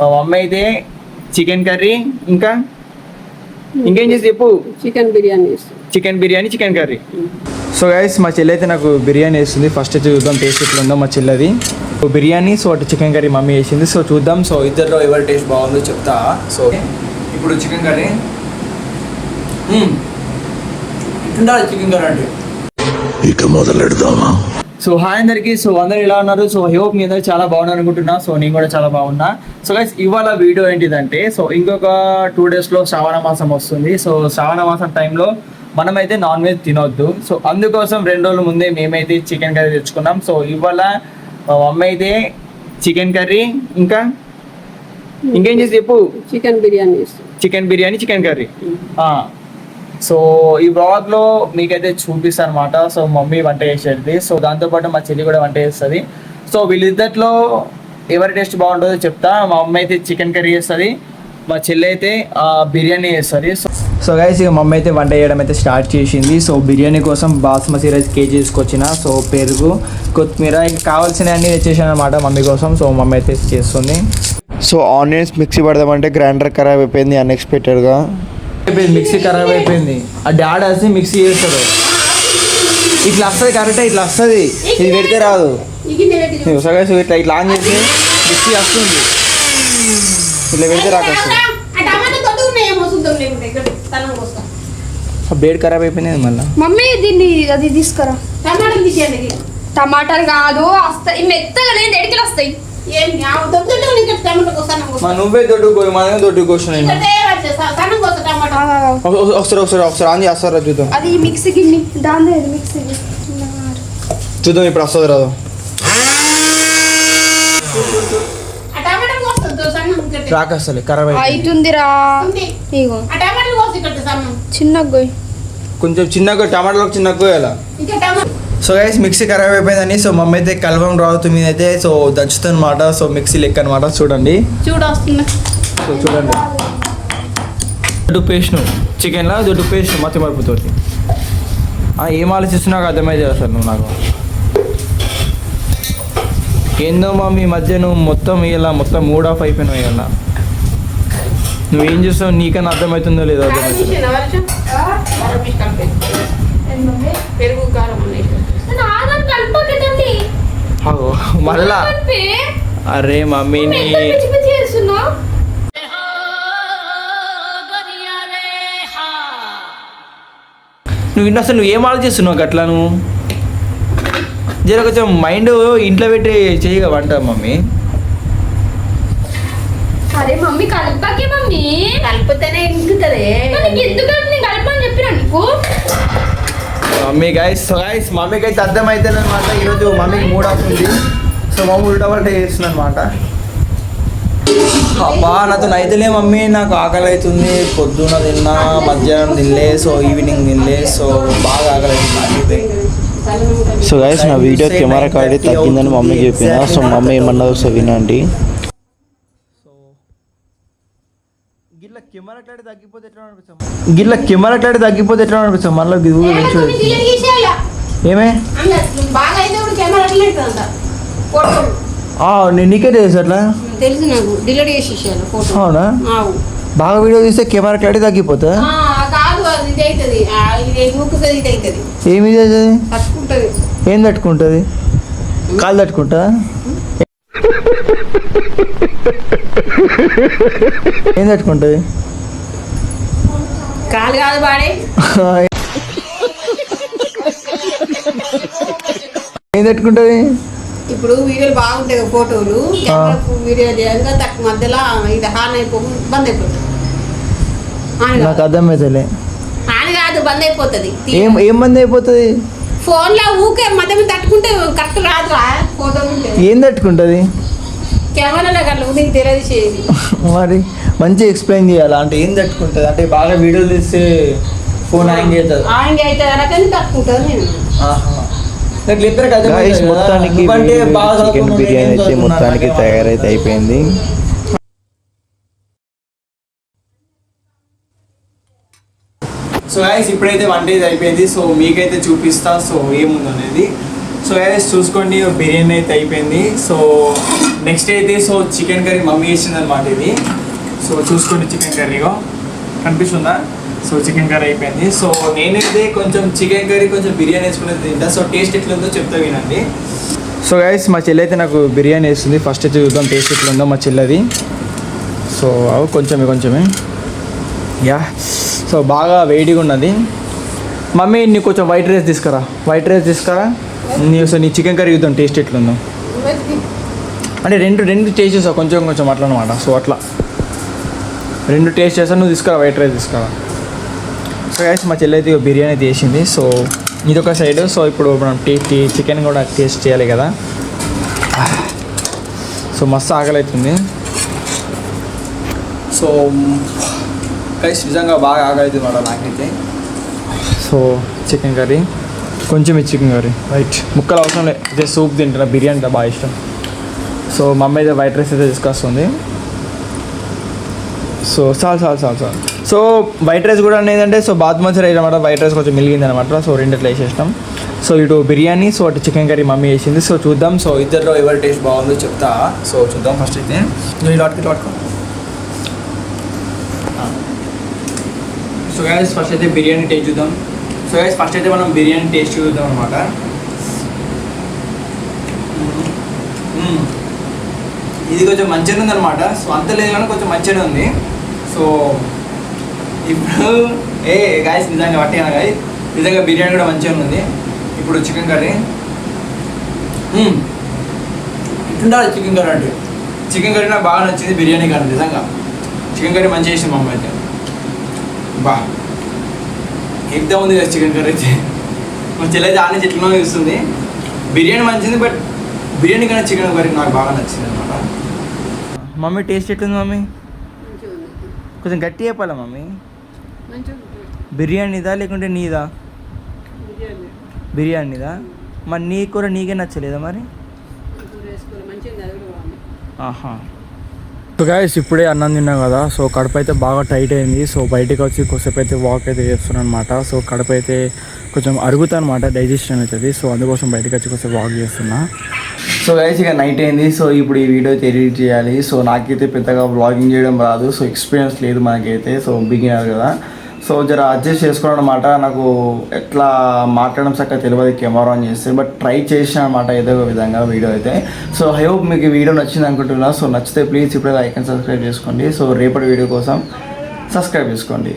మా మమ్మీ అయితే chicken curry ఇంకేం చేసి చెప్పు. Chicken biryani chicken curry. So guys మా చెల్లి అయితే నాకు బిర్యానీ వేస్తుంది. ఫస్ట్ అయితే చూద్దాం టేస్ట్ ఎట్లా ఉందో మా చెల్లది. సో బిర్యానీ, సో అటు చికెన్ కర్రీ మమ్మీ వేసింది. సో చూద్దాం. సో ఇద్దరిలో ఎవరి టేస్ట్ బాగుందో చెప్తా. సో ఇప్పుడు చికెన్ కర్రీ ఉండాలి. చికెన్ కర్రీ అంటే ఇక మొదలెడదామా? సో హాయ్ అందరికి. సో అందరు ఎలా ఉన్నారు? సో హోప్ మీ అందరూ చాలా బాగున్నారు అనుకుంటున్నా. సో నేను కూడా చాలా బాగున్నా. సో గైస్ ఇవాళ వీడియో ఏంటిదంటే, సో ఇంకొక 2 డేస్లో శ్రావణ మాసం వస్తుంది. సో శ్రావణ మాసం టైంలో మనమైతే నాన్ వెజ్ తినొద్దు. సో అందుకోసం 2 రోజుల ముందే మేమైతే చికెన్ కర్రీ తెచ్చుకున్నాం. సో ఇవాళ మా మమ్మీ అయితే చికెన్ కర్రీ ఇంకేం చేసి చెప్పు. Chicken biryani chicken curry. So ఈ బ్లాగ్లో మీకైతే చూపిస్తాను అనమాట. సో మమ్మీ వంట చేసేది. సో దాంతోపాటు మా చెల్లి కూడా వంట చేస్తుంది. సో వీళ్ళిద్దరిలో ఎవరి టేస్ట్ బాగుంటుందో చెప్తా. మా మమ్మీ అయితే చికెన్ కర్రీ చేస్తుంది, మా చెల్లి అయితే బిర్యానీ చేస్తుంది. సో గైస్ ఇక మమ్మీ అయితే వంట చేయడం అయితే స్టార్ట్ చేసింది. సో బిర్యానీ కోసం బాస్మతి రైస్ కేజీ తీసుకొచ్చిన. సో పెరుగు, కొత్తిమీర ఇంకా కావాల్సినవి అన్నీ తెచ్చేసాను అనమాట మమ్మీ కోసం. సో మమ్మీ అయితే చేస్తుంది. సో ఆనియన్స్ మిక్సీ పడదామంటే గ్రైండర్ ఖరాబ్ అయిపోయింది అన్ఎక్స్పెక్టెడ్గా. మిక్సీ ఖరాబ్ అయిపోయింది. ఆ డాడ్ వేసి మిక్సీ చేస్తారు. ఇట్లా వస్తుంది కరెక్టే, ఇట్లా వస్తుంది. ఇది పెడితే రాదు. ఇట్లా ఇట్లా ఆన్ చేసి మిక్సీ వస్తుంది. ఇట్లా పెడితే రాకొస్తుంది. బ్లేడ్ ఖరాబ్ అయిపోయింది మళ్ళీ. మమ్మీ దీన్ని అది తీసుకురా. టమాటాలు కాదు వస్తాయి మెత్తగా లేదు, ఎడికలు వస్తాయి. నువ్వే దొడ్డుకోయి మా దొడ్డుకోసం ఒకసారి ఆన్ చేస్తారా చూద్దాం. అది మిక్సీ గిన్నె దాని మిక్సీ చూద్దాం ఇప్పుడు వస్తుంది రాదు. రాకస్తలే ఖరాబ్ అవుతుందిరా. ఇగో చిన్నగా కొంచెం చిన్నగా టమాటాలకు చిన్నగా కోయాలా. సో గైస్ మిక్సీ ఖరాబ్ అయిపోయిందని సో మమ్మీ అయితే కలవం రావుతు మీద అయితే సో దంచుతుంది అనమాట. సో మిక్సీ లెక్క అనమాట. చూడండి సో చూడండి దొడ్డు పేస్ట్ చికెన్లో దొడ్డు పేస్ట్ మతి మరుపుతోటి. ఏం ఆలోచిస్తున్నావు అర్థమైతే అసలు నువ్వు నాకు ఏందో మమ్మీ మధ్య నువ్వు మొత్తం ఇలా మొత్తం మూడ్ ఆఫ్ అయిపోయినావు. ఇలా నువ్వేం చేస్తావు నీకన్నా అర్థమవుతుందో లేదో అర్థమవుతుంది. మళ్ళా అరే మమ్మీని నువ్వు అసలు నువ్వు ఏం ఆలోచిస్తున్నావు అట్లా? నువ్వు జర కొంచెం మైండ్ ఇంట్లో పెట్టి చేయగా వంట మమ్మీ. అరే మమ్మీ కలపకే మమ్మీ, కలిపితేనే ఇంకుతుంది. ఎందుకంటే నేను కలపని చెప్పినా నీకు. మమ్మీ గైస్ మమ్మీకి అయితే అర్థమైతే అనమాట. ఈరోజు మమ్మీకి మూడ్ ఆఫ్ ఉంది. సో మమ్మీ ఉల్టా వంట చేస్తుంది అనమాట. అబ్బా నాతో అయితేలే మమ్మీ, నాకు ఆకలి అవుతుంది. పొద్దున్న తిన్నా, మధ్యాహ్నం తినలే, సో ఈవినింగ్ తినలే. సో బాగా ఆకలి అవుతుంది. సో గైస్ నా వీడియో కెమెరా కార్డు తగ్గిందని మమ్మీకి చెప్పిన. సో మమ్మీ ఏమన్నా ఒకసారి వినండి. గిట్ల కెమెరా క్లారిటీ తగ్గిపోతే ఎట్లా అనిపిస్తాం మళ్ళీ ఏమే నీకే తెలుసు అట్లా. తెలుసు నాకు, డిలీట్ చేసేసాను ఫోటో. అవునా? బాగా వీడియో తీస్తే కెమెరా క్లారిటీ తగ్గిపోతా? ఏమి ఏం తట్టుకుంటుంది? కాలు తట్టుకుంటా? ఏం తట్టుకుంటుంది? కాలు కాదు బాడే. ఏం తట్టుకుంటుంది? ఇప్పుడు వీడియోలు బాగుంటాయి, ఫోటోలు వీడియో చేయంగా తక్కువ మధ్యలో ఇది హాన్ అయిపోయి బంద్ అయిపోతుంది. నాకు అర్థమైతలే. హాని కాదు, బంద్ అయిపోతుంది. ఏం బంద్ అయిపోతుంది? ఫోన్ లో ఊకే మధ్య తట్టుకుంటే కరెక్ట్ రాదురా. ఫోటో ఏం తట్టుకుంటుంది? కెమెరాలో కట్ల నీకు తెలియదు చేయాలి. మరి మంచిగా ఎక్స్ప్లెయిన్ చేయాలి. అంటే ఏం తట్టుకుంటుంది అంటే బాగా వీడియోలు తీస్తే ఫోన్ హ్యాంగ్ అవుతుంది. హ్యాంగ్ అవుతుంది అనకని తట్టుకుంటుంది. నేను మొత్తానికి చికెన్ బిర్యానీ అయితే మొత్తానికి తయారైతే అయిపోయింది. సో గైస్ ఇప్పుడైతే వంట అయితే అయిపోయింది. సో మీకైతే చూపిస్తా సో ఏముంది అనేది. సో గైస్ చూసుకోండి బిర్యానీ అయితే అయిపోయింది. సో నెక్స్ట్ అయితే సో చికెన్ కర్రీ మమ్మీ వేసింది అనమాట ఇది. సో చూసుకోండి చికెన్ కర్రీగా కనిపిస్తుందా. సో చికెన్ కర్రీ అయిపోయింది. సో నేనైతే కొంచెం చికెన్ కర్రీ కొంచెం బిర్యానీ వేసుకునేది తింటా. సో టేస్ట్ ఎట్లుందో చెప్తా వినండి. సో గైస్ మా చెల్లి అయితే నాకు బిర్యానీ వేస్తుంది. ఫస్ట్ అయితే చూద్దాం టేస్ట్ ఎట్లుందో మా చెల్లది. సో అవి కొంచెమే యా. సో బాగా వేడిగా ఉన్నది. మమ్మీ నీకు కొంచెం వైట్ రైస్ తీసుకురా నీ చికెన్ కర్రీ చూద్దాం టేస్ట్ ఎట్లుందో. అంటే రెండు టేస్ట్ చేసావు కొంచెం అట్లా అనమాట. సో అట్లా 2 టేస్ట్ చేస్తాను, నువ్వు తీసుకురా వైట్ రైస్ తీసుకురా. సో గైస్ మా చెల్లి అయితే బిర్యానీ అయితే వేసింది. సో ఇదొక సైడ్. సో ఇప్పుడు మనం చికెన్ కూడా టేస్ట్ చేయాలి కదా. సో మస్తు ఆకలి అవుతుంది. సో గైస్ నిజంగా బాగా ఆకలి అవుతుంది మాట నాకైతే. సో చికెన్ కర్రీ కొంచెం చికెన్ కర్రీ వైట్ ముక్కలు అవసరం లేదు, జస్ట్ సూప్ తింటున్నా. బిర్యానీ అంటే బాగా ఇష్టం. సో మా అమ్మ అయితే వైట్ రైస్ అయితే తీసుకొస్తుంది. సో చాలు. సో వైట్ రైస్ కూడా ఏంటంటే సో బాస్మతి రైస్ అనమాట. వైట్ రైస్ కొంచెం మిలిగింది అనమాట. సో రెండిట్లో వేసేసినాం. సో ఇటు బిర్యానీ, సో అటు చికెన్ కర్రీ మమ్మీ వేసింది. సో చూద్దాం. సో ఇద్దరిలో ఎవరి టేస్ట్ బాగుందో చెప్తా. సో చూద్దాం. ఫస్ట్ అయితే పట్టుకో. సో గైస్ ఫస్ట్ అయితే బిర్యానీ టేస్ట్ చూద్దాం. సో గైస్ ఫస్ట్ అయితే మనం బిర్యానీ టేస్ట్ చూద్దాం అనమాట. ఇది కొంచెం మంచిగా ఉంది అనమాట. సో అంత లేదు కానీ కొంచెం మంచిగానే ఉంది. సో ఇప్పుడు గాయస్ నిజంగా పట్టినా గాయ నిజంగా బిర్యానీ కూడా మంచిగా ఉంది. ఇప్పుడు చికెన్ కర్రీ ఇట్లుండాలి. చికెన్ కర్రీ అంటే చికెన్ కర్రీ నాకు బాగా నచ్చింది బిర్యానీ కానీ. నిజంగా చికెన్ కర్రీ మంచిగా చేసింది మా అమ్మ అయితే. బా ఎగ్దా ఉంది కదా చికెన్ కర్రీ అయితే. మా చెల్లి అయితే ఆనే చెట్లలో ఇస్తుంది. బిర్యానీ మంచిది, బట్ బిర్యానీ కన్నా చికెన్ కర్రీ నాకు బాగా నచ్చింది అనమాట. మమ్మీ టేస్ట్ ఎట్లుంది మమ్మీ? కొంచెం గట్టి చెప్పాలా మమ్మీ? బిర్యానీదా లేకుంటే నీదా? బిర్యానీదా. మరి నీ కూర నీకే నచ్చలేదా మరి? ఆహా. సో గాయస్ ఇప్పుడే అన్నం తిన్నా కదా. సో కడుపు అయితే బాగా టైట్ అయింది. సో బయటకు వచ్చి కొద్దిసేపు అయితే వాక్ అయితే చేస్తున్నాను అనమాట. సో కడుపు అయితే కొంచెం అరుగుతా అనమాట, డైజెషన్ అవుతుంది. సో అందుకోసం బయటకు వచ్చి కొద్దిసేపు వాక్ చేస్తున్నా. సో గైస్ ఇక నైట్ అయింది. సో ఇప్పుడు ఈ వీడియో అయితే ఎడిట్ చేయాలి. సో నాకైతే పెద్దగా వ్లాగింగ్ చేయడం రాదు. సో ఎక్స్పీరియన్స్ లేదు మనకైతే. సో బిగినర్ కదా. సో జర అడ్జస్ట్ చేసుకోవడం అనమాట. నాకు ఎట్లా మాట్లాడడం చక్కగా తెలియదు కెమెరా ఆన్ చేస్తే, బట్ ట్రై చేసిన అనమాట ఏదో ఒక విధంగా వీడియో అయితే. సో ఐ హోప్ మీకు ఈ వీడియో నచ్చింది అనుకుంటున్నా. సో నచ్చితే ప్లీజ్ ఇప్పుడే లైక్ అండ్ సబ్స్క్రైబ్ చేసుకోండి. సో రేపటి వీడియో కోసం సబ్స్క్రైబ్ చేసుకోండి.